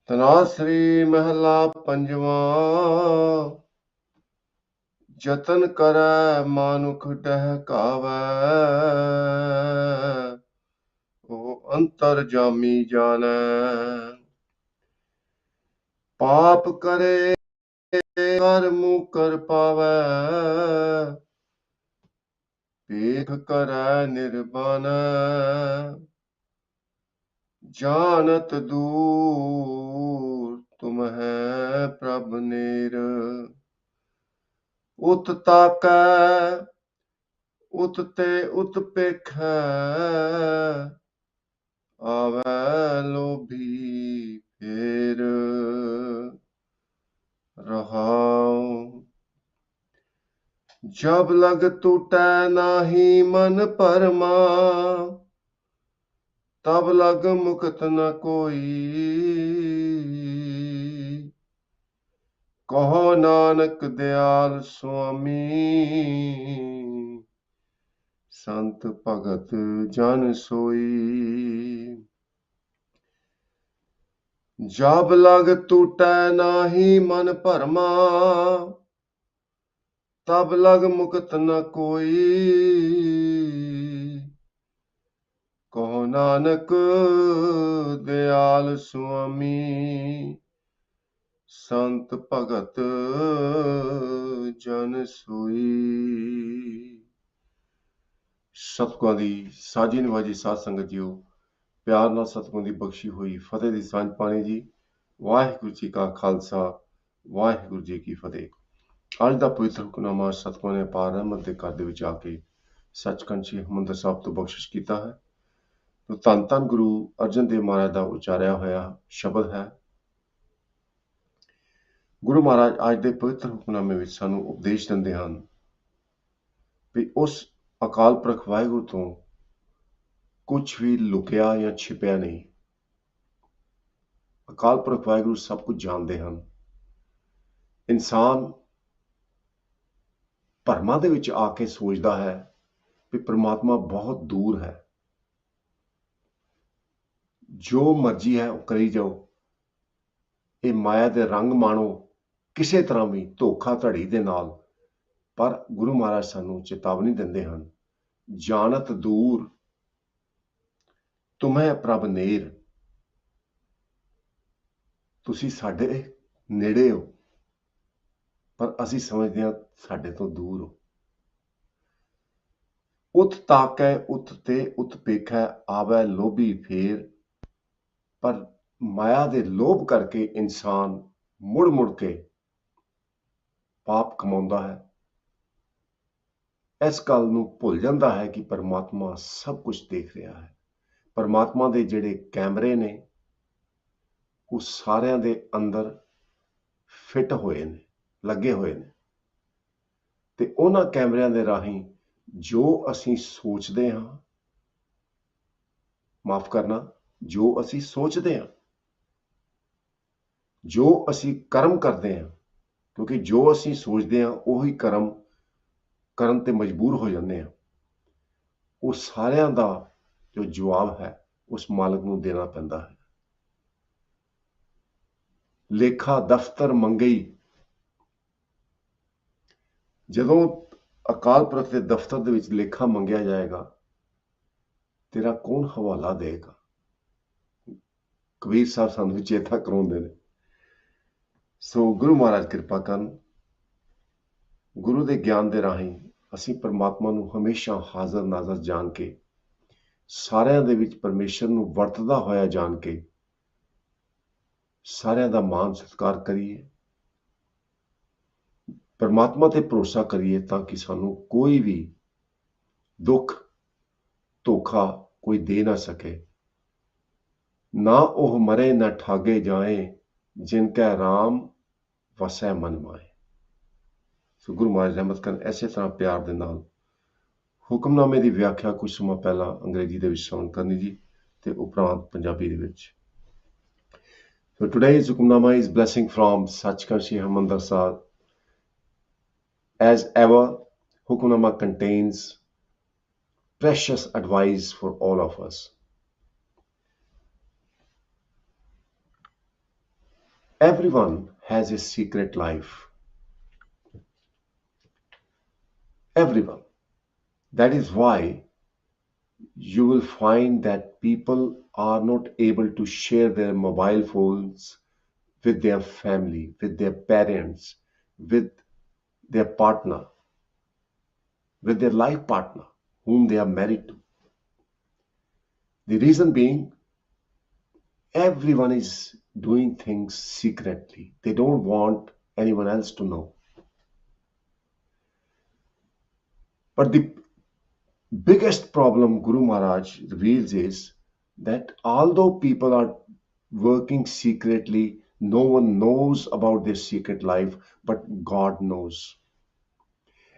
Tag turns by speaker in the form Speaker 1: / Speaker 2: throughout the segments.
Speaker 1: Nursery ਮਹਿਲਾ ਪੰਜਵਾਂ। ਜਤਨ ਕਰੈ ਮਾਨੁਖ ਡਹਿਕਾਵੈ, ਉਹ ਅੰਤਰ ਜਾਮੀ ਜਾਣੈ। ਪਾਪ ਕਰੇ ਕਰ ਮੁਕਰ ਪਾਵੈ, ਭੇਖ ਕਰੈ ਨਿਰਬਾਨੈ। ਜਾਨਤ ਦੂਰ ਤੁਮ ਹੈ ਪ੍ਰਭ ਨੇਰ, ਉਤ ਤਾਕੈ ਉਤ ਤੇ ਉਤ ਪੇਖੈ। ਆਵੈ ਲੋਭੀ ਫੇਰ ਰਹਾਉ। ਜਬ ਲਗ ਟੂਟੈ ਨਾਹੀ ਮਨ ਭਰਮਾ, ਤਬ ਲਗ ਮੁਕਤ ਨ ਕੋਈ। ਕਹੋ ਨਾਨਕ ਦਿਆਲ ਸੁਆਮੀ, ਸੰਤ ਭਗਤ ਜਨ ਸੋਈ। ਜਬ ਲਗ ਟੂਟੈ ਨਾਹੀ ਮਨ ਭਰਮਾ, ਤਬ ਲਗ ਮੁਕਤ ਨ ਕੋਈ। ਕਹੋ ਨਾਨਕ ਦਿਆਲ ਸੁਆਮੀ, ਸੰਤ ਭਗਤ ਜਨ ਸੋਈ। ਸਤਿਗੁਰਾਂ ਦੀ ਸਾਜੀ ਨਿਵਾਜੀ ਸਾਧ ਸੰਗਤ ਜੀਓ, ਪਿਆਰ ਨਾਲ ਸਤਿਗੁਰਾਂ ਦੀ ਬਖਸ਼ੀ ਹੋਈ ਫਤਿਹ ਦੀ ਸਾਂਝ ਪਾਣੀ ਜੀ। ਵਾਹਿਗੁਰੂ ਜੀ ਕਾ ਖਾਲਸਾ, ਵਾਹਿਗੁਰੂ ਜੀ ਕੀ ਫਤਿਹ। ਅੱਜ ਦਾ ਪਵਿੱਤਰ ਹੁਕਮਨਾਮਾ ਸਤਿਗੁਰਾਂ ਨੇ ਅਪਾਰ ਰਹਿਮਤ ਦੇ ਘਰ ਦੇ ਵਿੱਚ ਆ ਕੇ ਸੱਚਖੰਡ ਸ੍ਰੀ ਹਰਿਮੰਦਰ ਸਾਹਿਬ ਤੋਂ ਬਖਸ਼ਿਸ਼ ਕੀਤਾ ਹੈ। ਧੰਨ ਧੰਨ ਗੁਰੂ ਅਰਜਨ ਦੇਵ ਮਹਾਰਾਜ ਦਾ ਉਚਾਰਿਆ ਹੋਇਆ ਸ਼ਬਦ ਹੈ। ਗੁਰੂ ਮਹਾਰਾਜ ਅੱਜ ਦੇ ਪਵਿੱਤਰ ਹੁਕਮਨਾਮੇ ਵਿੱਚ ਸਾਨੂੰ ਉਪਦੇਸ਼ ਦਿੰਦੇ ਹਨ ਵੀ ਉਸ ਅਕਾਲ ਪੁਰਖ ਵਾਹਿਗੁਰੂ ਤੋਂ ਕੁਝ ਵੀ ਲੁਕਿਆ ਜਾਂ ਛਿਪਿਆ ਨਹੀਂ। ਅਕਾਲ ਪੁਰਖ ਵਾਹਿਗੁਰੂ ਸਭ ਕੁਝ ਜਾਣਦੇ ਹਨ। ਇਨਸਾਨ ਭਰਮਾਂ ਦੇ ਵਿੱਚ ਆ ਕੇ ਸੋਚਦਾ ਹੈ ਵੀ ਪ੍ਰਮਾਤਮਾ ਬਹੁਤ ਦੂਰ ਹੈ। ਜੋ ਮਰਜ਼ੀ ਹੈ ਉਹ ਕਰੀ ਜਾਓ, ਇਹ ਮਾਇਆ ਦੇ ਰੰਗ ਮਾਣੋ ਕਿਸੇ ਤਰ੍ਹਾਂ ਵੀ ਧੋਖਾ ਧੜੀ ਦੇ ਨਾਲ। ਪਰ ਗੁਰੂ ਮਹਾਰਾਜ ਸਾਨੂੰ ਚੇਤਾਵਨੀ ਦਿੰਦੇ ਹਨ, ਜਾਣਤ ਦੂਰ ਤੁਮੈ ਪ੍ਰਭ ਨੇਰ। ਤੁਸੀਂ ਸਾਡੇ ਨੇੜੇ ਹੋ, ਪਰ ਅਸੀਂ ਸਮਝਦੇ ਹਾਂ ਸਾਡੇ ਤੋਂ ਦੂਰ ਹੋ। ਉਤ ਤਾਕੈ ਉਤ ਤੇ ਉਤ ਪੇਖੈ, ਆਵੈ ਲੋਭੀ ਫੇਰ। ਪਰ ਮਾਇਆ ਦੇ ਲੋਭ ਕਰਕੇ ਇਨਸਾਨ ਮੁੜ ਮੁੜ ਕੇ ਪਾਪ ਕਮਾਉਂਦਾ ਹੈ। ਇਸ ਗੱਲ ਨੂੰ ਭੁੱਲ ਜਾਂਦਾ ਹੈ ਕਿ ਪਰਮਾਤਮਾ ਸਭ ਕੁਝ ਦੇਖ ਰਿਹਾ ਹੈ। ਪਰਮਾਤਮਾ ਦੇ ਜਿਹੜੇ ਕੈਮਰੇ ਨੇ ਉਹ ਸਾਰਿਆਂ ਦੇ ਅੰਦਰ ਫਿੱਟ ਹੋਏ ਨੇ, ਲੱਗੇ ਹੋਏ ਨੇ, ਤੇ ਉਹਨਾਂ ਕੈਮਰਿਆਂ ਦੇ ਰਾਹੀਂ ਜੋ ਅਸੀਂ ਸੋਚਦੇ ਹਾਂ, ਮਾਫ ਕਰਨਾ, ਜੋ ਅਸੀਂ ਸੋਚਦੇ ਹਾਂ, ਜੋ ਅਸੀਂ ਕਰਮ ਕਰਦੇ ਹਾਂ, ਕਿਉਂਕਿ ਜੋ ਅਸੀਂ ਸੋਚਦੇ ਹਾਂ ਉਹੀ ਕਰਮ ਕਰਨ ਤੇ ਮਜਬੂਰ ਹੋ ਜਾਂਦੇ ਹਾਂ, ਉਹ ਸਾਰਿਆਂ ਦਾ ਜੋ ਜਵਾਬ ਹੈ ਉਸ ਮਾਲਕ ਨੂੰ ਦੇਣਾ ਪੈਂਦਾ ਹੈ। ਲੇਖਾ ਦਫ਼ਤਰ ਮੰਗਈ। ਜਦੋਂ ਅਕਾਲ ਪੁਰਖ ਦੇ ਦਫ਼ਤਰ ਦੇ ਵਿੱਚ ਲੇਖਾ ਮੰਗਿਆ ਜਾਏਗਾ, ਤੇਰਾ ਕੌਣ ਹਵਾਲਾ ਦੇਗਾ? ਕਬੀਰ ਸਾਹਿਬ ਸਾਨੂੰ ਚੇਤਾ ਕਰਾਉਂਦੇ ਨੇ। ਸੋ ਗੁਰੂ ਮਹਾਰਾਜ ਕਿਰਪਾ ਕਰਨ, ਗੁਰੂ ਦੇ ਗਿਆਨ ਦੇ ਰਾਹੀਂ ਅਸੀਂ ਪਰਮਾਤਮਾ ਨੂੰ ਹਮੇਸ਼ਾ ਹਾਜ਼ਰ ਨਾਜ਼ਰ ਜਾਣ ਕੇ, ਸਾਰਿਆਂ ਦੇ ਵਿੱਚ ਪਰਮੇਸ਼ਰ ਨੂੰ ਵਰਤਦਾ ਹੋਇਆ ਜਾਣ ਕੇ ਸਾਰਿਆਂ ਦਾ ਮਾਣ ਸਤਿਕਾਰ ਕਰੀਏ, ਪਰਮਾਤਮਾ ਤੇ ਭਰੋਸਾ ਕਰੀਏ, ਤਾਂ ਕਿ ਸਾਨੂੰ ਕੋਈ ਵੀ ਦੁੱਖ ਧੋਖਾ ਕੋਈ ਦੇ ਨਾ ਸਕੇ। ਨਾ ਉਹ ਮਰੇ ਨਾ ਠਾਗੇ ਜਾਏ, ਜਿਨ ਕੈ ਰਾਮ ਵਸੈ ਮਨ ਮਾਏ। ਸੋ ਗੁਰੂ ਮਹਾਰਾਜ ਰਹਿਮਤ ਕਰਨ। ਇਸੇ ਤਰ੍ਹਾਂ ਪਿਆਰ ਦੇ ਨਾਲ ਹੁਕਮਨਾਮੇ ਦੀ ਵਿਆਖਿਆ ਕੁਝ ਸਮਾਂ ਪਹਿਲਾਂ ਅੰਗਰੇਜ਼ੀ ਦੇ ਵਿੱਚ ਸੁਣ ਕਰਨੀ ਜੀ, ਤੇ ਉਪਰੰਤ ਪੰਜਾਬੀ ਦੇ ਵਿੱਚ। So today's Hukamnama is blessing from Sachkhand Sri Harmandir Sahib. As ever, Hukamnama contains precious advice for all of us. Everyone has a secret life. Everyone. That is why you will find that people are not able to share their mobile phones with their family, with their parents, with their partner, with their life partner whom they are married to. The reason being, everyone is doing things secretly. They don't want anyone else to know. But the biggest problem Guru Maharaj reveals is that although people are working secretly, no one knows about their secret life, but God knows.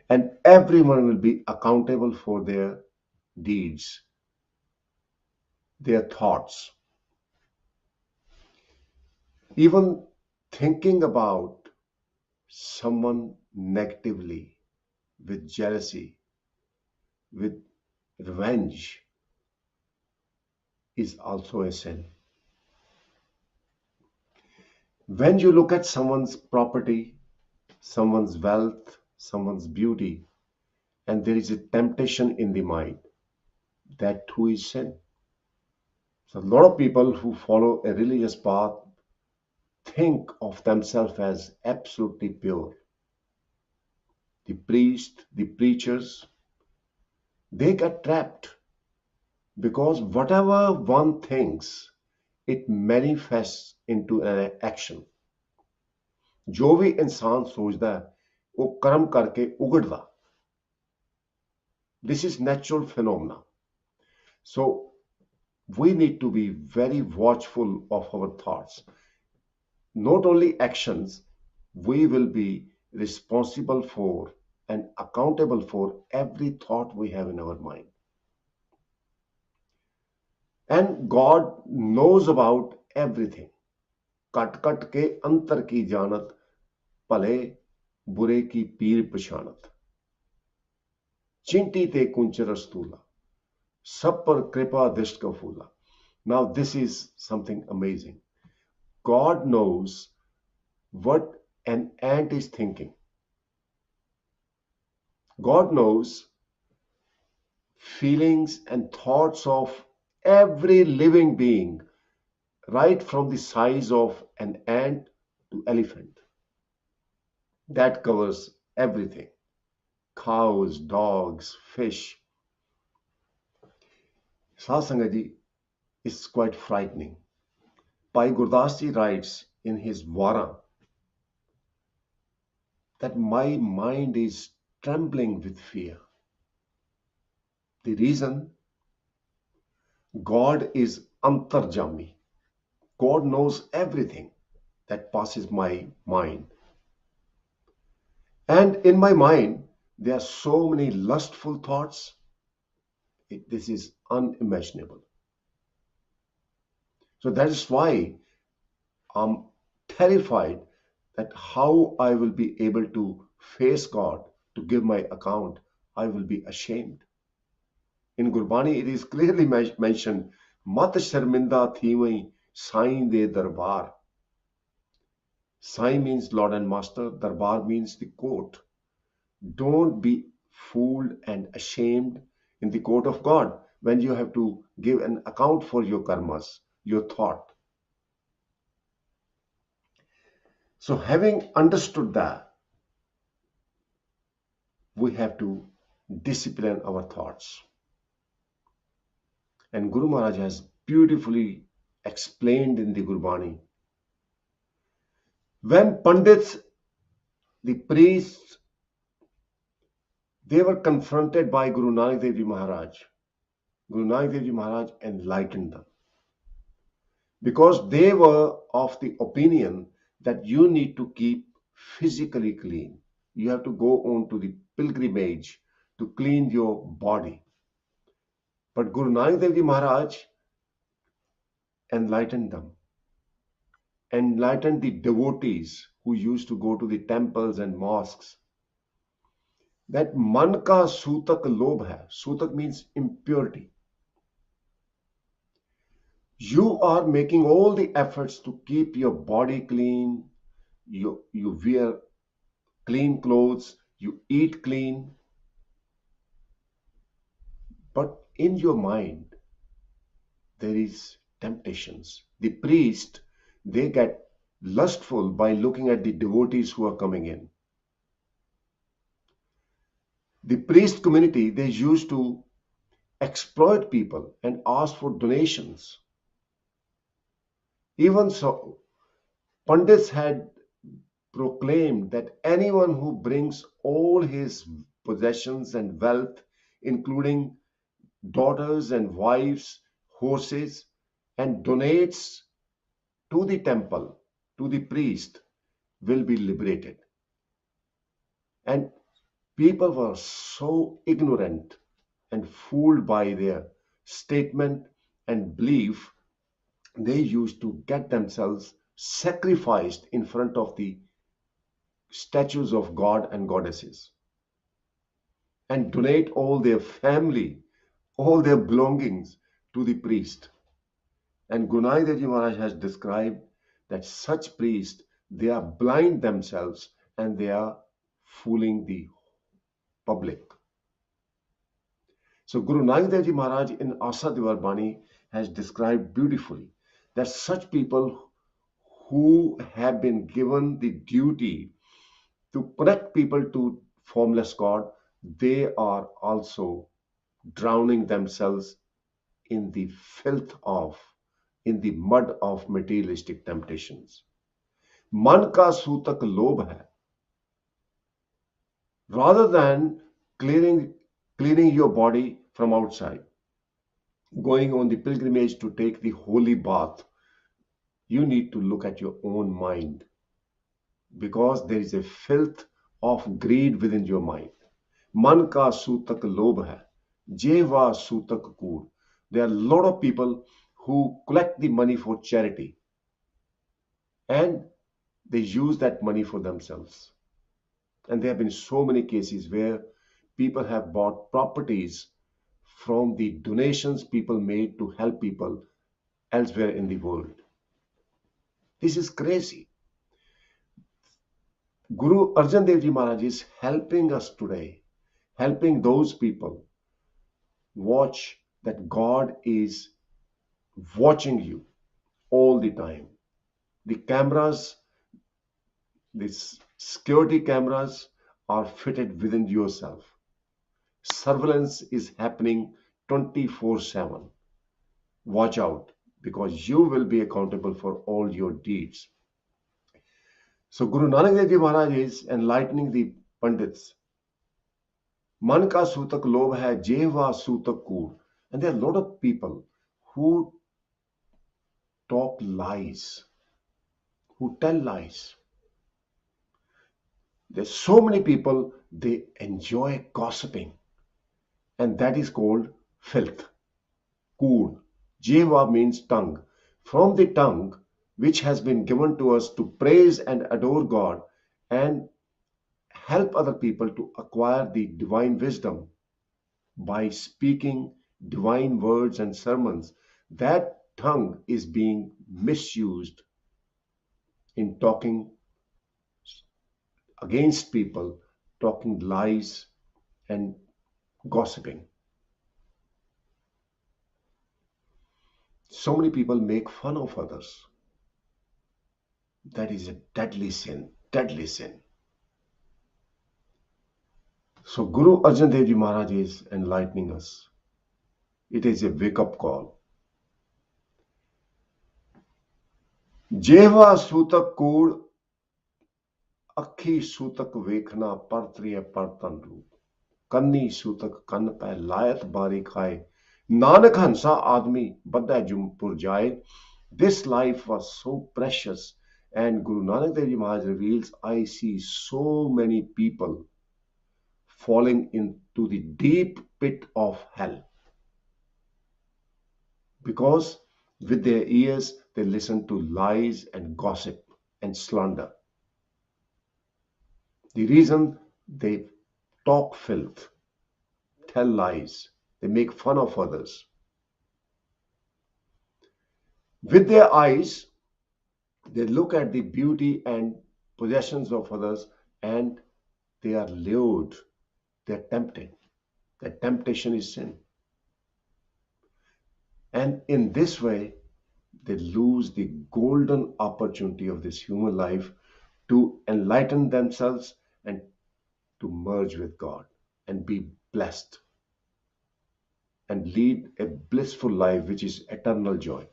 Speaker 1: And everyone will be accountable for their deeds, their thoughts. Even thinking about someone negatively, with jealousy, with revenge, is also a sin. When you look at someone's property, someone's wealth, someone's beauty, and there is a temptation in the mind, that too is sin. So a lot of people who follow a religious path think of themselves as absolutely pure. The priests, the preachers, they get trapped because whatever one thinks, it manifests into an action. जो भी इंसान सोचता है वो कर्म करके उगड़ता. This is natural phenomena. So we need to be very watchful of our thoughts. Not only actions, we will be responsible for and accountable for every thought we have in our mind. And God knows about everything. Cut cut के अंतर की जानत, भले बुरे की पीर पछानत. चिंटी ते कुंच रस्तूला, सब पर कृपा दृष्ट का फूला. Now this is something amazing. God knows what an ant is thinking. God knows feelings and thoughts of every living being, right from the size of an ant to elephant. That covers everything. Cows, dogs, fish. Sasangaji is quite frightening. Bhai Gurdas ji writes in his Vara that my mind is trembling with fear. The reason, God is antarjami. God knows everything that passes my mind. And in my mind, there are so many lustful thoughts. This is unimaginable. So that is why I'm terrified that how I will be able to face God to give my account. I will be ashamed. In Gurbani, it is clearly mentioned, Mat Sharminda Thivai Sain de Darbar. Sai means Lord and Master, Darbar means the court. Don't be fooled and ashamed in the court of God when you have to give an account for your karmas, your thought. So having understood that, we have to discipline our thoughts. And Guru Maharaj has beautifully explained in the Gurbani. When Pandits, the priests, they were confronted by Guru Nanak Dev Ji Maharaj, Guru Nanak Dev Ji Maharaj enlightened them. Because they were of the opinion that you need to keep physically clean. You have to go on to the pilgrimage to clean your body. But Guru Nanak Dev Ji Maharaj enlightened them, enlightened the devotees who used to go to the temples and mosques, that man ka sutak lobh hai. Sutak means impurity. You are making all the efforts to keep your body clean. You wear clean clothes, you eat clean, but in your mind there is temptations. The priest, they get lustful by looking at the devotees who are coming in. The priest community, they used to exploit people and ask for donations. Even so, Pandits had proclaimed that anyone who brings all his possessions and wealth, including daughters and wives, horses, and donates to the temple, to the priest, will be liberated. And people were so ignorant and fooled by their statement and belief, they used to get themselves sacrificed in front of the statues of God and goddesses and donate all their family, all their belongings to the priest. And Gunai Dev Ji Maharaj has described that such priests, they are blind themselves and they are fooling the public. So Guru Nanak Dev Ji Maharaj in Asa Divar Bani has described beautifully that such people who have been given the duty to connect people to formless God, they are also drowning themselves in the filth of, in the mud of materialistic temptations. मन का सूतक लोभ है. Rather than cleaning your body from outside, going on the pilgrimage to take the holy bath, you need to look at your own mind, because there is a filth of greed within your mind. Man ka sutak lobh hai, jeva sutak kood. There are a lot of people who collect the money for charity and they use that money for themselves. And there have been so many cases where people have bought properties from the donations people made to help people elsewhere in the world. This is crazy. Guru Arjan Dev Ji Maharaj is helping us today, helping those people watch that God is watching you all the time. The cameras, these security cameras are fitted within yourself. Surveillance is happening 24/7. Watch out, because you will be accountable for all your deeds. So Guru Nanak Dev Ji Maharaj is enlightening the Pandits. Man ka sutak lobh hai, jeva sutak kood. And there are a lot of people who talk lies, who tell lies. There's so many people, they enjoy gossiping, and that is called filth. Kood. Jeva means tongue. From the tongue, which has been given to us to praise and adore God and help other people to acquire the divine wisdom by speaking divine words and sermons, that tongue is being misused in talking against people, talking lies and gossiping. So many people make fun of others. That is a deadly sin, deadly sin. So Guru Arjan Dev Ji Maharaj is enlightening us. It is a wake-up call. Jeva sutak kood, akhi sutak vekhna partriya partan roop. Kanni sutak kan pੈ layat bari khai. Nanak hansa admi badda jumpur jai. This life was so precious, and Guru Nanak Dev Ji Maharaj reveals, I see so many people falling into the deep pit of hell, because with their ears they listen to lies and gossip and slander. The reason they talk filth, tell lies, they make fun of others. With their eyes, they look at the beauty and possessions of others and they are lured, they are tempted. That temptation is sin. And in this way, they lose the golden opportunity of this human life to enlighten themselves and to merge with God and be blessed and lead a blissful life, which is eternal joy.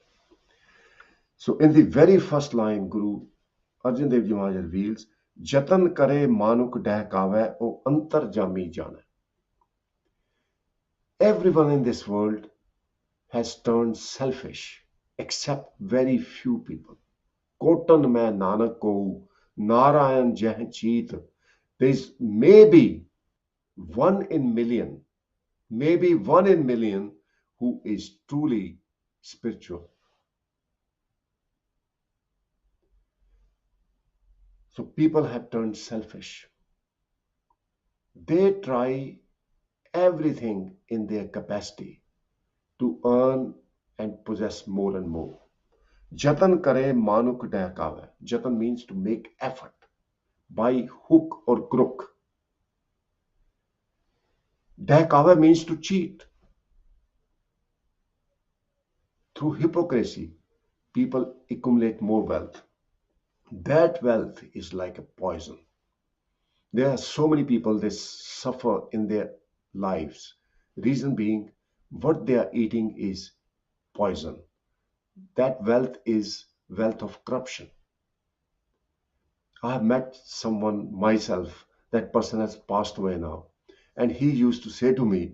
Speaker 1: So, in the very first line, Guru Arjan Dev Ji Maharaj reveals, Jatan kare manuk dehkave o antarjami jana. Everyone in this world has turned selfish, except very few people. Kotan mein nanak ko, Narayan jeh cheet. There is maybe 1 in million, maybe 1 in million who is truly spiritual. So people have turned selfish. They try everything in their capacity to earn and possess more and more. Jatan kare manuk dehkave. Jatan means to make effort by hook or crook. Dehkave means to cheat. Through hypocrisy, people accumulate more wealth. That wealth is like a poison. There are so many people they suffer in their lives. Reason being, what they are eating is poison. That wealth is wealth of corruption. I have met someone myself, that person has passed away now, and he used to say to me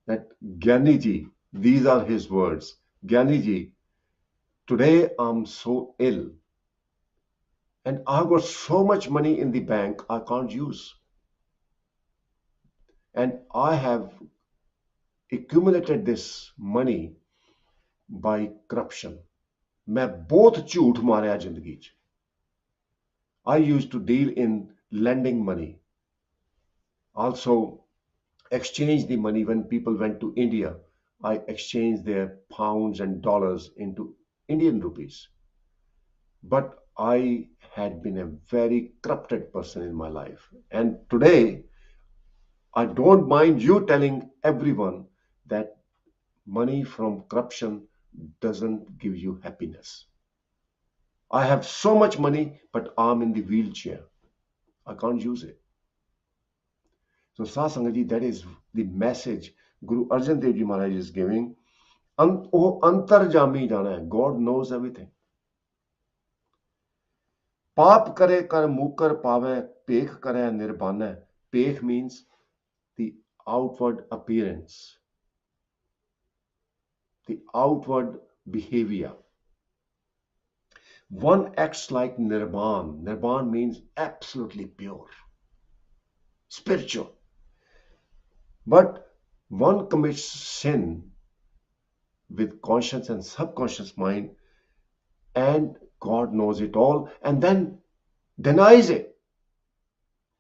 Speaker 1: that Gyaniji, these are his words, Gyaniji, today I'm so ill and I've got so much money in the bank I can't use. And I have accumulated this money by corruption. मैं बहुत झूठ मारा जिंदगी च. I used to deal in lending money. Also exchange the money when people went to India. I exchanged their pounds and dollars into Indian rupees. But I had been a very corrupted person in my life. And today, I don't mind you telling everyone that money from corruption doesn't give you happiness. I have so much money, but I'm in the wheelchair. I can't use it. So, Sasangaji, that is the message Guru Arjan Dev Ji Maharaj is giving. Oh, antarjami jana hai. God knows everything. Paap kare kar mukar pave, pekh kare nirbana. Pekh means the outward appearance, the outward behavior. One acts like nirban. Nirban means absolutely pure, spiritual. But one commits sin with conscious and subconscious mind, and God knows it all, and then denies it.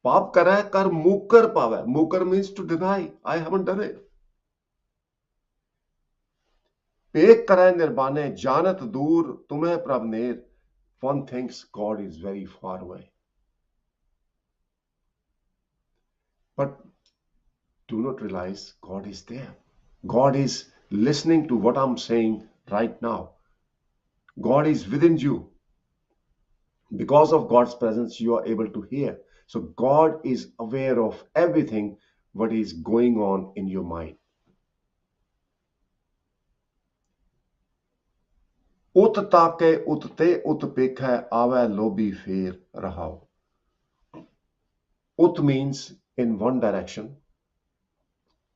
Speaker 1: Paap kara hai, kar mukar pava. Mukar means to deny. I haven't done it. Pek kara nirbane, janat dur, tumhe prab ner. One thinks God is very far away. But do not realize God is there. God is listening to what I'm saying right now. God is within you. Because of God's presence, you are able to hear. So God is aware of everything what is going on in your mind. Ut take utte ut pekha ave lobi fer rahao. Ut means in one direction.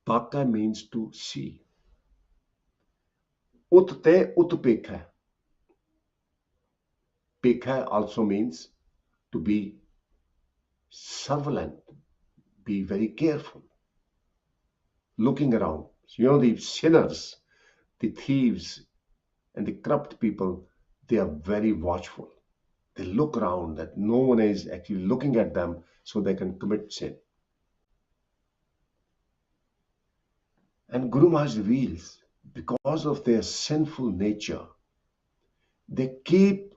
Speaker 1: Taka means to see. Ut te ut pekha. Pekha also means to be surveillant, be very careful, looking around. The sinners, the thieves, and the corrupt people, they are very watchful. They look around that no one is actually looking at them so they can commit sin. And Guru Maharaj reveals, because of their sinful nature, They keep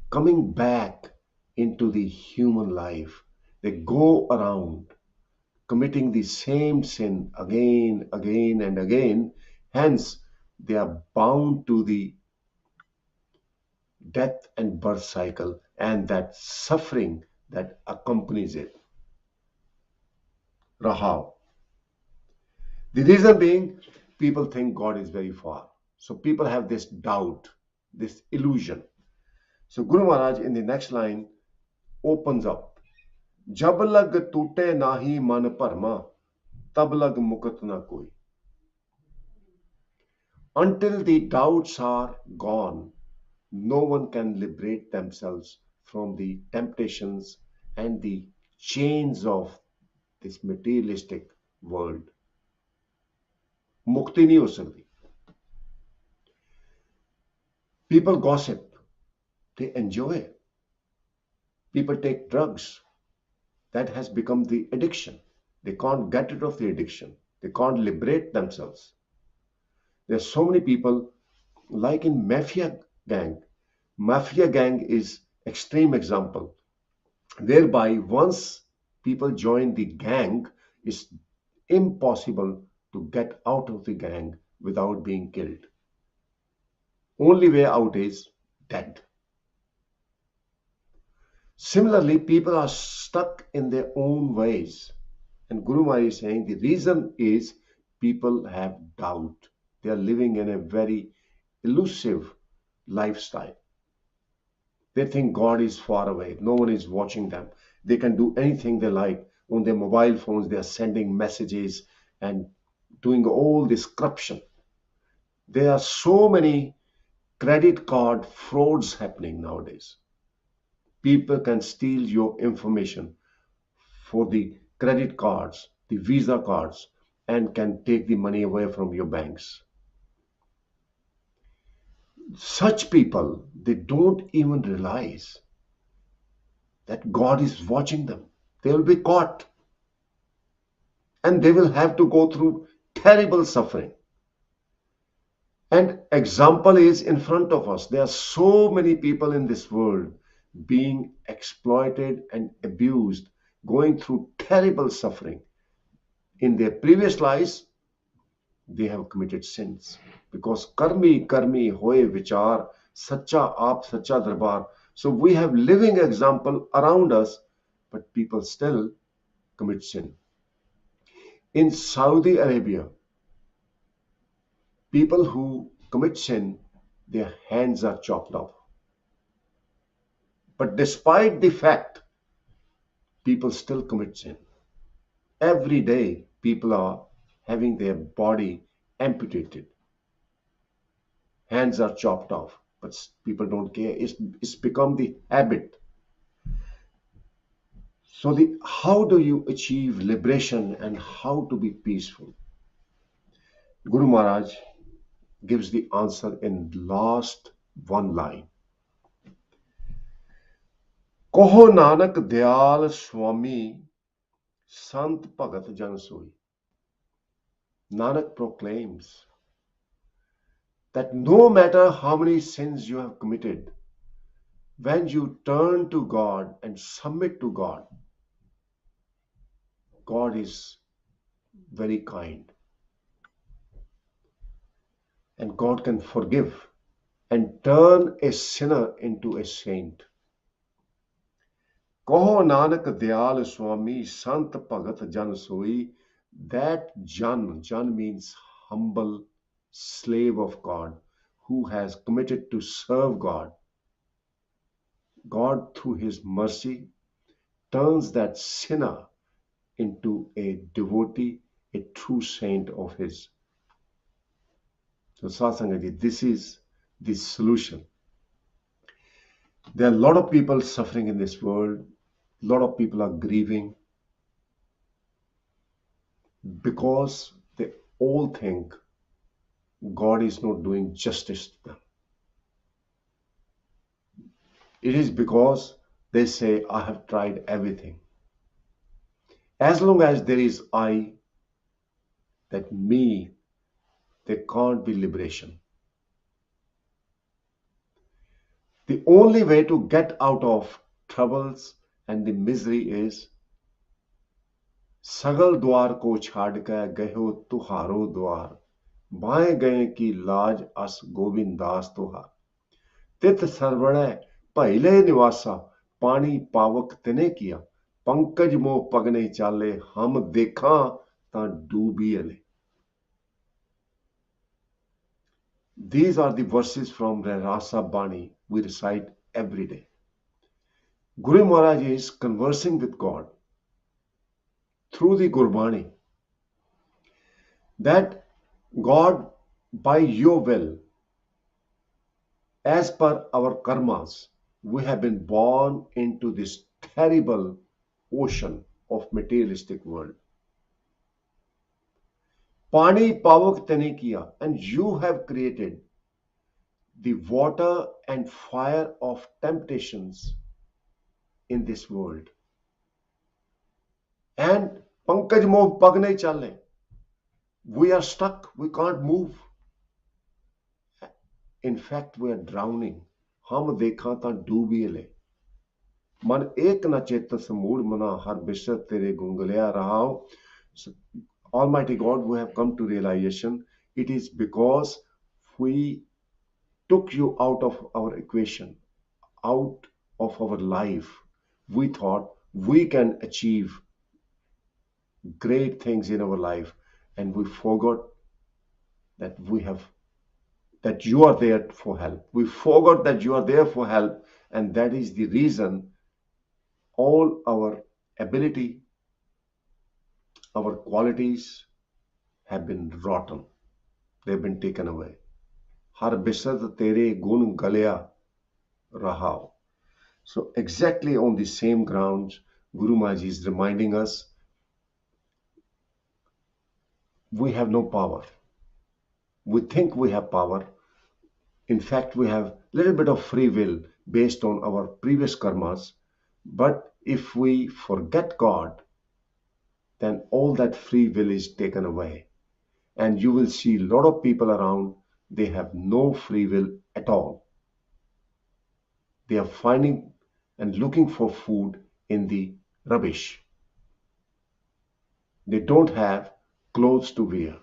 Speaker 1: coming back into the human life. They go around committing the same sin again, again, and again. Hence, they are bound to the death and birth cycle and that suffering that accompanies it. Rahav. The reason being, people think God is very far. So people have this doubt, this illusion. So Guru Maharaj in the next line opens up. Jab lag tute nahi man parma, tab lag mukat na koi. Until the doubts are gone, no one can liberate themselves from the temptations and the chains of this materialistic world. Mukti nahi ho sakti. People gossip, they enjoy. People take drugs. That has become the addiction. They can't get rid of the addiction. They can't liberate themselves. There are so many people, like in mafia gang. Mafia gang is extreme example, whereby once people join the gang, it's impossible to get out of the gang without being killed. Only way out is dead. Similarly, people are stuck in their own ways. And Guru Maharaj is saying the reason is people have doubt. They are living in a very elusive lifestyle. They think God is far away. No one is watching them. They can do anything they like. On their mobile phones, they are sending messages and doing all this corruption. There are so many credit card frauds happening nowadays. People can steal your information for the credit cards, the Visa cards, and can take the money away from your banks. Such people, they don't even realize that God is watching them. They will be caught and they will have to go through terrible suffering. And example is in front of us. There are so many people in this world being exploited and abused, going through terrible suffering. In their previous lives, they have committed sins. Because karmi karmi hoye vichar, sacha aap sacha darbar. So we have living example around us, but people still commit sin. In Saudi Arabia, people who commit sin, their hands are chopped off. But despite the fact, people still commit sin. Every day, people are having their body amputated. Hands are chopped off, but people don't care. It's become the habit. So how do you achieve liberation and how to be peaceful? Guru Maharaj gives the answer in last one line. Koho Nanak Dayal Swami Sant Bhagat Jan Soi. Nanak proclaims that no matter how many sins you have committed, when you turn to God and submit to God, God is very kind. And God can forgive and turn a sinner into a saint. Koho Nanak Dayal Swami Sant Bhagat Jan Soi. That Jan means humble slave of God who has committed to serve God. God, through his mercy, turns that sinner into a devotee, a true saint of his. So Satsangaji, this is the solution. There are a lot of people suffering in this world. A lot of people are grieving because they all think God is not doing justice to them. It is because they say, I have tried everything. As long as there is I, that me, there can't be liberation. The only way to get out of troubles and the misery is सगल द्वार को छाड़ के गयो तुहारो द्वार बाएं गए की लाज अस गोविंदास तुहार तित सरवणै भैले निवासा पानी पावक तिने किया पंकज मोह पगने चाले हम देखा तां डूबिए ले. These are the verses from the Rasa Bani we recite every day. Guru Maharaj is conversing with God through the Gurbani that God, by your will, as per our karmas, we have been born into this terrible ocean of materialistic world. Pani pavak tane kiya, and you have created the water and fire of temptations in this world. And pankaj moh pag nahi chale. We are stuck, we can't move. In fact, we are drowning. हम देखा तां डूबिए ले. मन एक न चेत समूढ़ मना हर बिसर तेरे गुंगलिया रहाओ. Almighty God, we have come to realization it is because we took you out of our equation, out of our life. We thought we can achieve great things in our life, and we forgot that you are there for help. We forgot that you are there for help, and that is the reason all our ability, our qualities have been rotten. They've been taken away. Har bisad tere gun galya rahao. So exactly on the same grounds, Guru Maharaj is reminding us we have no power. We think we have power. In fact, we have a little bit of free will based on our previous karmas. But if we forget God, then all that free will is taken away. And you will see a lot of people around, they have no free will at all. They are finding and looking for food in the rubbish. They don't have clothes to wear.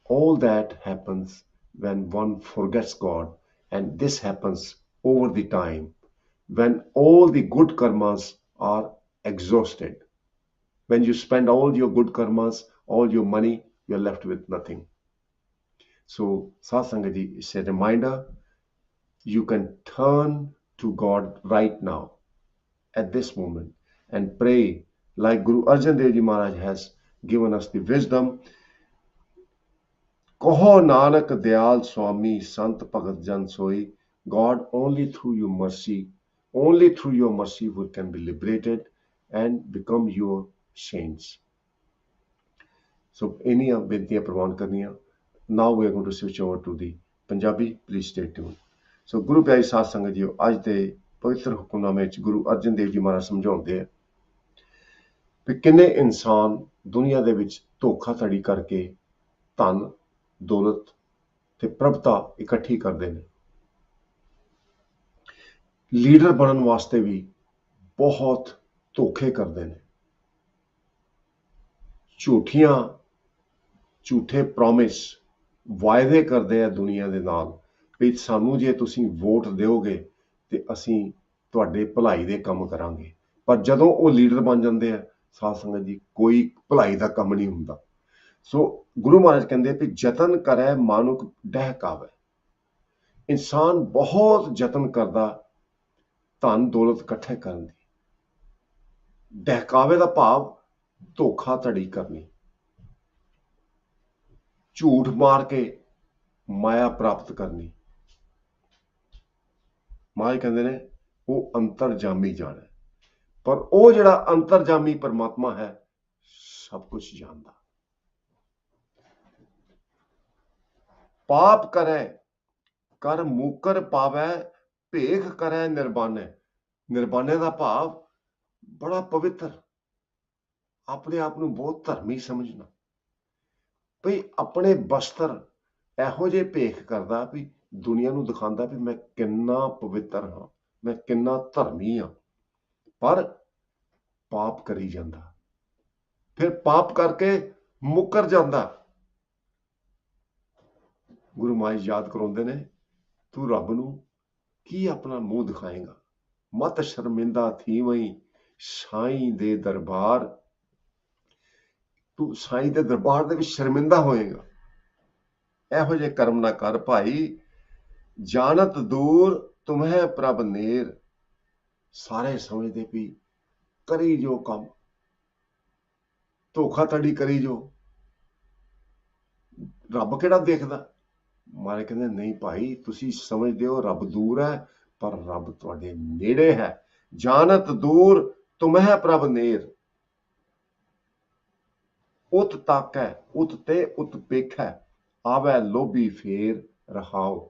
Speaker 1: All that happens when one forgets God, and this happens over the time when all the good karmas are exhausted. When you spend all your good karmas, all your money, you're left with nothing. So Satsangaji is a reminder, you can turn to God right now at this moment and pray like Guru Arjan Dev Ji Maharaj has given us the wisdom. Kaho Nanak Dayal Swami Sant Bhagat Jan Soi. God, only through your mercy we can be liberated and become your saints. So any bentiyan prawan karniyan. Now we are going to switch over to the Punjabi. Please stay tuned. So Guru Pyari Sath Sangat Ji, ਅੱਜ ਦੇ ਪਵਿੱਤਰ ਹੁਕਮਨਾਮੇ ਵਿੱਚ ਗੁਰੂ ਅਰਜਨ ਦੇਵ ਜੀ ਮਹਾਰਾਜ ਸਮਝਾਉਂਦੇ ਆ ਕਿ ਕਿੰਨੇ ਇਨਸਾਨ ਦੁਨੀਆ ਦੇ ਵਿੱਚ ਧੋਖਾਧੜੀ ਕਰਕੇ ਧਨ ਦੌਲਤ ਤੇ ਪ੍ਰਭਤਾ ਇਕੱਠੀ ਕਰਦੇ ਨੇ. ਲੀਡਰ ਬਣਨ ਵਾਸਤੇ ਵੀ ਬਹੁਤ ਧੋਖੇ ਕਰਦੇ ਨੇ. ਝੂਠੇ ਪ੍ਰੋਮਿਸ ਵਾਅਦੇ ਕਰਦੇ ਆ ਦੁਨੀਆ ਦੇ ਨਾਲ ਵੀ ਸਾਨੂੰ ਜੇ ਤੁਸੀਂ ਵੋਟ ਦਿਓਗੇ ਤੇ ਅਸੀਂ ਤੁਹਾਡੇ ਭਲਾਈ ਦੇ ਕੰਮ ਕਰਾਂਗੇ. ਪਰ ਜਦੋਂ ਉਹ ਲੀਡਰ ਬਣ ਜਾਂਦੇ ਆ ਸਾਧ ਸੰਗਤ ਜੀ, ਕੋਈ ਭਲਾਈ ਦਾ ਕੰਮ ਨਹੀਂ ਹੁੰਦਾ. ਸੋ ਗੁਰੂ ਮਹਾਰਾਜ ਕਹਿੰਦੇ ਵੀ ਯਤਨ ਕਰੈ ਮਾਨੁਕ ਡਹਿਕਾਵੇ. ਇਨਸਾਨ ਬਹੁਤ ਯਤਨ ਕਰਦਾ ਧਨ ਦੌਲਤ ਇਕੱਠੇ ਕਰਨ ਦੀ. ਡਹਿਕਾਵੇ ਦਾ ਭਾਵ ਧੋਖਾਧੜੀ ਕਰਨੀ, ਝੂਠ ਮਾਰ ਕੇ ਮਾਇਆ ਪ੍ਰਾਪਤ ਕਰਨੀ. ਮਹਾਰਾਜ ਕਹਿੰਦੇ ਨੇ ਉਹ ਅੰਤਰਜਾਮੀ ਜਾਣੇ, ਪਰ ਉਹ ਜਿਹੜਾ ਅੰਤਰਜਾਮੀ ਪਰਮਾਤਮਾ ਹੈ ਸਭ ਕੁਝ ਜਾਣਦਾ. ਪਾਪ ਕਰੈ ਕਰ ਮੂਕਰ ਪਾਵੈ ਭੇਖ ਕਰੈ ਨਿਰਬਾਨੇ. ਨਿਰਬਾਨੇ ਦਾ ਭਾਵ ਬੜਾ ਪਵਿੱਤਰ, ਆਪਣੇ ਆਪ ਨੂੰ ਬਹੁਤ ਧਰਮੀ ਸਮਝਣਾ, ਭਈ ਆਪਣੇ ਬਸਤਰ ਇਹੋ ਜਿਹੇ ਭੇਖ ਕਰਦਾ ਵੀ ਦੁਨੀਆ ਨੂੰ ਦਿਖਾਉਂਦਾ ਵੀ ਮੈਂ ਕਿੰਨਾ ਪਵਿੱਤਰ ਹਾਂ, ਮੈਂ ਕਿੰਨਾ ਧਰਮੀ ਹਾਂ, ਪਰ ਪਾਪ ਕਰੀ ਜਾਂਦਾ, ਫਿਰ ਪਾਪ ਕਰਕੇ ਮੁੱਕਰ ਜਾਂਦਾ। ਗੁਰੂ ਮਹਾਰਾਜ ਯਾਦ ਕਰਾਉਂਦੇ ਨੇ, ਤੂੰ ਰੱਬ ਨੂੰ ਕੀ ਆਪਣਾ ਮੂੰਹ ਦਿਖਾਏਗਾ, ਮਤ ਸ਼ਰਮਿੰਦਾ ਥੀਵਈ ਸਾਈਂ ਦੇ ਦਰਬਾਰ, ਤੂੰ ਸਾਈਂ ਦੇ ਦਰਬਾਰ ਦੇ ਵਿੱਚ ਸ਼ਰਮਿੰਦਾ ਹੋਏਗਾ। ਇਹੋ ਜਿਹੇ ਕਰਮ ਨਾ ਕਰ ਭਾਈ, ਜਾਣਤ ਦੂਰ ਤੁਮਹਿ ਪ੍ਰਭ ਨੇਰ। ਸਾਰੇ ਸਮਝਦੇ ਵੀ ਕਰੀ ਜੋ ਕੰਮ, ਧੋਖਾਧੜੀ ਕਰੀ ਜੋ, ਰੱਬ ਕਿਹੜਾ ਦੇਖਦਾ। ਮਾਰੇ ਕਹਿੰਦੇ ਨਹੀਂ ਭਾਈ, ਤੁਸੀਂ ਸਮਝਦੇ ਹੋ ਰੱਬ ਦੂਰ ਹੈ, ਪਰ ਰੱਬ ਤੁਹਾਡੇ ਨੇੜੇ ਹੈ। ਜਾਣਤ ਦੂਰ ਤੁਮਹਿ ਪ੍ਰਭ ਨੇਰ, ਉਤ ਤਾਕੈ ਉਤ ਤੇ ਉਤ ਪੇਖੈ, ਆਵੈ ਲੋਭੀ ਫੇਰ ਰਹਾਓ।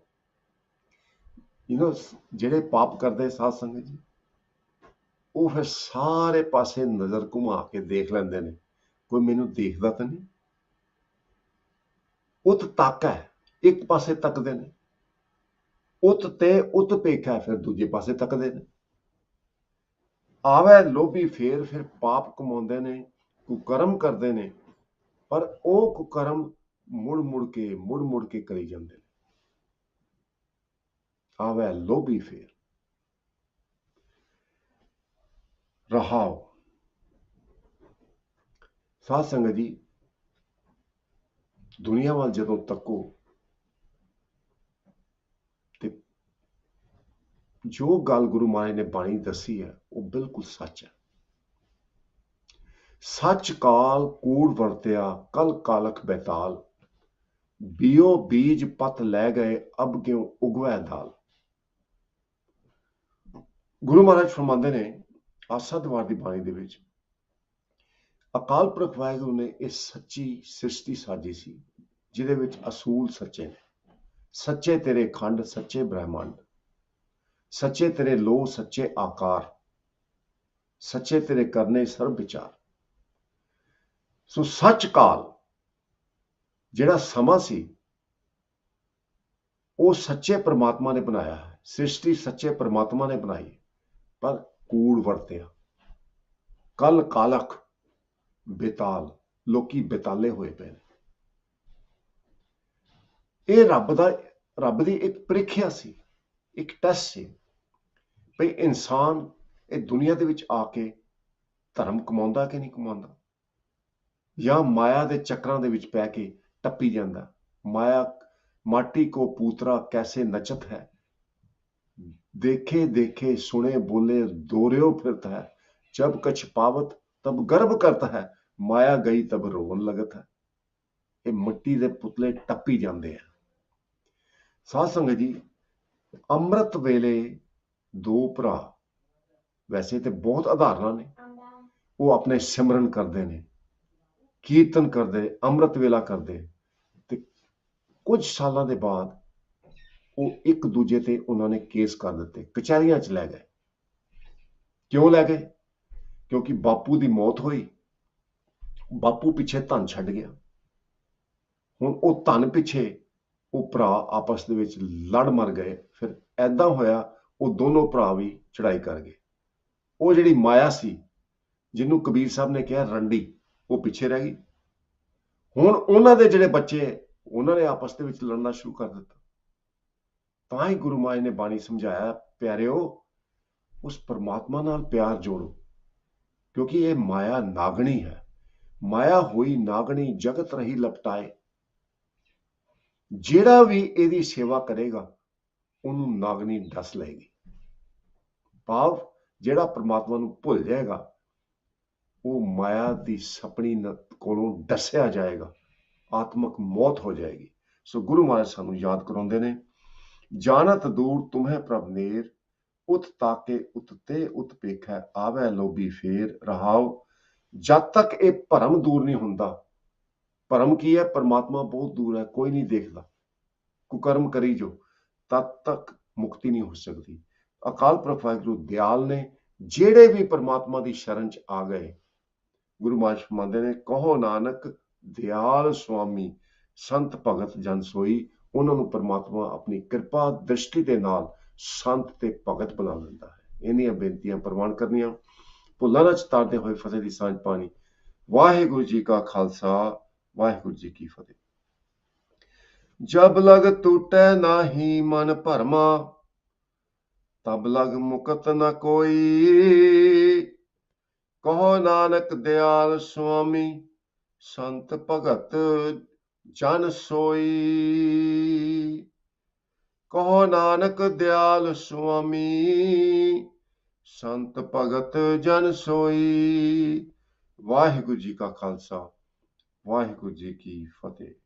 Speaker 1: ਜਿਹੜੇ ਪਾਪ ਕਰਦੇ ਸਾਧ ਸੰਗਤ ਜੀ, ਉਹ ਫਿਰ ਸਾਰੇ ਪਾਸੇ ਨਜ਼ਰ ਘੁਮਾ ਕੇ ਦੇਖ ਲੈਂਦੇ ਨੇ, ਕੋਈ ਮੈਨੂੰ ਦੇਖਦਾ ਤਾਂ ਨਹੀਂ। ਉਤ ਤਾਕੈ, ਇੱਕ ਪਾਸੇ ਤੱਕਦੇ ਨੇ, ਉਤ ਤੇ ਉਤ ਪੇਖੈ, ਫਿਰ ਦੂਜੇ ਪਾਸੇ ਤੱਕਦੇ ਨੇ। ਆਵੈ ਲੋਭੀ ਫਿਰ ਪਾਪ ਕਮਾਉਂਦੇ ਨੇ, ਕੁਕਰਮ ਕਰਦੇ ਨੇ, ਪਰ ਉਹ ਕੁਕਰਮ ਮੁੜ ਮੁੜ ਕੇ ਕਰੀ ਜਾਂਦੇ ਨੇ। ਆਵੈ ਲੋਭੀ ਫੇਰ ਰਹਾਓ। ਸਾਧ ਸੰਗਤ ਜੀ, ਦੁਨੀਆ ਵੱਲ ਜਦੋਂ ਤੱਕੋ ਤੇ ਜੋ ਗੱਲ ਗੁਰੂ ਮਹਾਰਾਜ ਨੇ ਬਾਣੀ ਦੱਸੀ ਹੈ ਉਹ ਬਿਲਕੁਲ ਸੱਚ ਹੈ। ਸੱਚ ਕਾਲ ਕੂੜ ਵਰਤਿਆ ਕਲ ਕਾਲਖ ਬੈਤਾਲ, ਬੀਓ ਬੀਜ ਪਤ ਲੈ ਗਏ ਅਬ ਕਿਉਂ ਉਗਵੈ ਦਾਲ। ਗੁਰੂ ਮਹਾਰਾਜ ਫਰਮਾਉਂਦੇ ਨੇ ਆਸਾ ਦੀਵਾਰ ਦੀ ਬਾਣੀ ਦੇ ਵਿੱਚ, ਅਕਾਲ ਪੁਰਖ ਵਾਹਿਗੁਰੂ ਨੇ ਇਹ ਸੱਚੀ ਸ੍ਰਿਸ਼ਟੀ ਸਾਜੀ ਸੀ, ਜਿਹਦੇ ਵਿੱਚ ਅਸੂਲ ਸੱਚੇ ਨੇ। ਸੱਚੇ ਤੇਰੇ ਖੰਡ, ਸੱਚੇ ਬ੍ਰਹਿਮੰਡ, ਸੱਚੇ ਤੇਰੇ ਲੋ, ਸੱਚੇ ਆਕਾਰ, ਸੱਚੇ ਤੇਰੇ ਕਰਨੇ ਸਰਬ ਵਿਚਾਰ। ਸੋ ਸੱਚ ਕਾਲ ਜਿਹੜਾ ਸਮਾਂ ਸੀ, ਉਹ ਸੱਚੇ ਪ੍ਰਮਾਤਮਾ ਨੇ ਬਣਾਇਆ ਹੈ। ਸ੍ਰਿਸ਼ਟੀ ਸੱਚੇ ਪ੍ਰਮਾਤਮਾ ਨੇ ਬਣਾਈ, ਪਰ ਕੂੜ ਵਰਤਿਆ। ਕਲ ਕਾਲਖ ਬੇਤਾਲ, ਲੋਕੀ ਬੇਤਾਲੇ ਹੋਏ ਪਏ ਨੇ। ਇਹ ਰੱਬ ਦੀ ਇੱਕ ਪ੍ਰੀਖਿਆ ਸੀ, ਇੱਕ ਟੈਸਟ ਸੀ, ਭਈ ਇਨਸਾਨ ਇਹ ਦੁਨੀਆ ਦੇ ਵਿੱਚ ਆ ਕੇ ਧਰਮ ਕਮਾਉਂਦਾ ਕਿ ਨਹੀਂ ਕਮਾਉਂਦਾ, ਜਾਂ ਮਾਇਆ ਦੇ ਚੱਕਰਾਂ ਦੇ ਵਿੱਚ ਪੈ ਕੇ ਟੱਪੀ ਜਾਂਦਾ। ਮਾਇਆ ਮਾਟੀ ਕੋ ਪੂਤਰਾ ਕੈਸੇ ਨਚਤ ਹੈ, देखे देखे सुने बोले दोहर्यो फिरत है, जब कछ पावत तब गर्व करता है, माया गई तब रोवन लगत है। ये मिट्टी दे पुतले टप्पी जाते हैं। साध संगत जी, अमृत वेले दो भरा वैसे तो बहुत उदाहरण ने, वो अपने सिमरन करते ने, कीर्तन करते, अमृत वेला करते, ते कुछ सालों के बाद ਉਹ ਇੱਕ ਦੂਜੇ ਤੇ ਉਹਨਾਂ ਨੇ ਕੇਸ ਕਰ ਦਿੱਤੇ, ਕਚਹਿਰੀਆਂ 'ਚ ਲੈ ਗਏ। ਕਿਉਂ ਲੈ ਗਏ? ਕਿਉਂਕਿ ਬਾਪੂ ਦੀ ਮੌਤ ਹੋਈ, ਬਾਪੂ ਪਿੱਛੇ ਧਨ ਛੱਡ ਗਿਆ। ਹੁਣ ਉਹ ਧਨ ਪਿੱਛੇ ਉਹ ਭਰਾ ਆਪਸ ਦੇ ਵਿੱਚ ਲੜ ਮਰ ਗਏ। ਫਿਰ ਐਦਾਂ ਹੋਇਆ, ਉਹ ਦੋਨੋਂ ਭਰਾ ਵੀ ਚੜਾਈ ਕਰ ਗਏ। ਉਹ ਜਿਹੜੀ ਮਾਇਆ ਸੀ, ਜਿਹਨੂੰ ਕਬੀਰ ਸਾਹਿਬ ਨੇ ਕਿਹਾ ਰੰਡੀ, ਉਹ ਪਿੱਛੇ ਰਹਿ ਗਈ। ਹੁਣ ਉਹਨਾਂ ਦੇ ਜਿਹੜੇ ਬੱਚੇ, ਉਹਨਾਂ ਨੇ ਆਪਸ ਦੇ ਵਿੱਚ ਲੜਨਾ ਸ਼ੁਰੂ ਕਰ ਦਿੱਤਾ। ਤਾਂ ਹੀ ਗੁਰੂ ਮਹਾਰਾਜ ਨੇ ਬਾਣੀ ਸਮਝਾਇਆ, ਪਿਆਰਿਓ ਉਸ ਪਰਮਾਤਮਾ ਨਾਲ ਪਿਆਰ ਜੋੜੋ, ਕਿਉਂਕਿ ਇਹ ਮਾਇਆ ਨਾਗਣੀ ਹੈ। ਮਾਇਆ ਹੋਈ ਨਾਗਣੀ ਜਗਤ ਰਹੀ ਲਪਟਾਏ। ਜਿਹੜਾ ਵੀ ਇਹਦੀ ਸੇਵਾ ਕਰੇਗਾ ਉਹਨੂੰ ਨਾਗਣੀ ਡਸ ਲਏਗੀ। ਭਾਵ ਜਿਹੜਾ ਪਰਮਾਤਮਾ ਨੂੰ ਭੁੱਲ ਜਾਏਗਾ, ਉਹ ਮਾਇਆ ਦੀ ਸਪਣੀ ਕੋਲੋਂ ਡਸਿਆ ਜਾਏਗਾ, ਆਤਮਕ ਮੌਤ ਹੋ ਜਾਏਗੀ। ਸੋ ਗੁਰੂ ਮਹਾਰਾਜ ਸਾਨੂੰ ਯਾਦ ਕਰਾਉਂਦੇ ਨੇ, ਜਾਣਤ ਦੂਰ ਤੁਮਹਿ ਪ੍ਰਭ ਨੇਰ, ਉਤ ਤਾਕੇ ਉਤ ਤੇ ਉਤ ਪੇਖੈ, ਆਵੈ ਲੋਭੀ ਫੇਰ ਰਹਾਓ। ਜਦ ਤੱਕ ਇਹ ਭਰਮ ਦੂਰ ਨਹੀਂ ਹੁੰਦਾ, ਭਰਮ ਕੀ ਹੈ? ਪਰਮਾਤਮਾ ਬਹੁਤ ਦੂਰ ਹੈ, ਕੋਈ ਨਹੀਂ ਦੇਖਦਾ, ਕੁਕਰਮ ਕਰੀ ਜੋ, ਤਦ ਤੱਕ ਮੁਕਤੀ ਨਹੀਂ ਹੋ ਸਕਦੀ। ਅਕਾਲ ਪੁਰਖ ਵਾਹਿਗੁਰੂ ਦਿਆਲ ਨੇ, ਜਿਹੜੇ ਵੀ ਪਰਮਾਤਮਾ ਦੀ ਸ਼ਰਨ 'ਚ ਆ ਗਏ, ਗੁਰੂ ਮਹਾਰਾਜ ਫਰਮਾਉਂਦੇ ਨੇ, ਕਹੋ ਨਾਨਕ ਦਿਆਲ ਸੁਆਮੀ, ਸੰਤ ਭਗਤ ਜਨ ਸੋਈ, ਉਹਨਾਂ ਨੂੰ ਪਰਮਾਤਮਾ ਆਪਣੀ ਕਿਰਪਾ ਦ੍ਰਿਸ਼ਟੀ ਦੇ ਨਾਲ ਸੰਤ ਤੇ ਭਗਤ ਬਣਾ ਲੈਂਦਾ ਹੈ। ਇੰਨੀਆਂ ਬੇਨਤੀਆਂ ਪ੍ਰਵਾਨ ਕਰਨੀਆਂ, ਭੁੱਲਾਂ ਨਾ ਚਤਾਰਦੇ ਹੋਏ ਫਤਿਹ ਦੀ ਸਾਂਝ ਪਾਣੀ। ਵਾਹਿਗੁਰੂ ਜੀ ਕਾ ਖਾਲਸਾ, ਵਾਹਿਗੁਰੂ ਜੀ ਕੀ ਫਤਿਹ। ਜਬ ਲਗ ਟੂਟੈ ਨਾਹੀ ਮਨ ਭਰਮਾ, ਤਬ ਲਗ ਮੁਕਤ ਨ ਕੋਈ। ਕਹੋ ਨਾਨਕ ਦਿਆਲ ਸੁਆਮੀ, ਸੰਤ ਭਗਤ ਜਨ ਸੋਈ। ਕਹੋ ਨਾਨਕ ਦਿਆਲ ਸੁਆਮੀ, ਸੰਤ ਭਗਤ ਜਨ ਸੋਈ। ਵਾਹਿਗੁਰੂ ਜੀ ਕਾ ਖਾਲਸਾ, ਵਾਹਿਗੁਰੂ ਜੀ ਕੀ ਫਤਿਹ।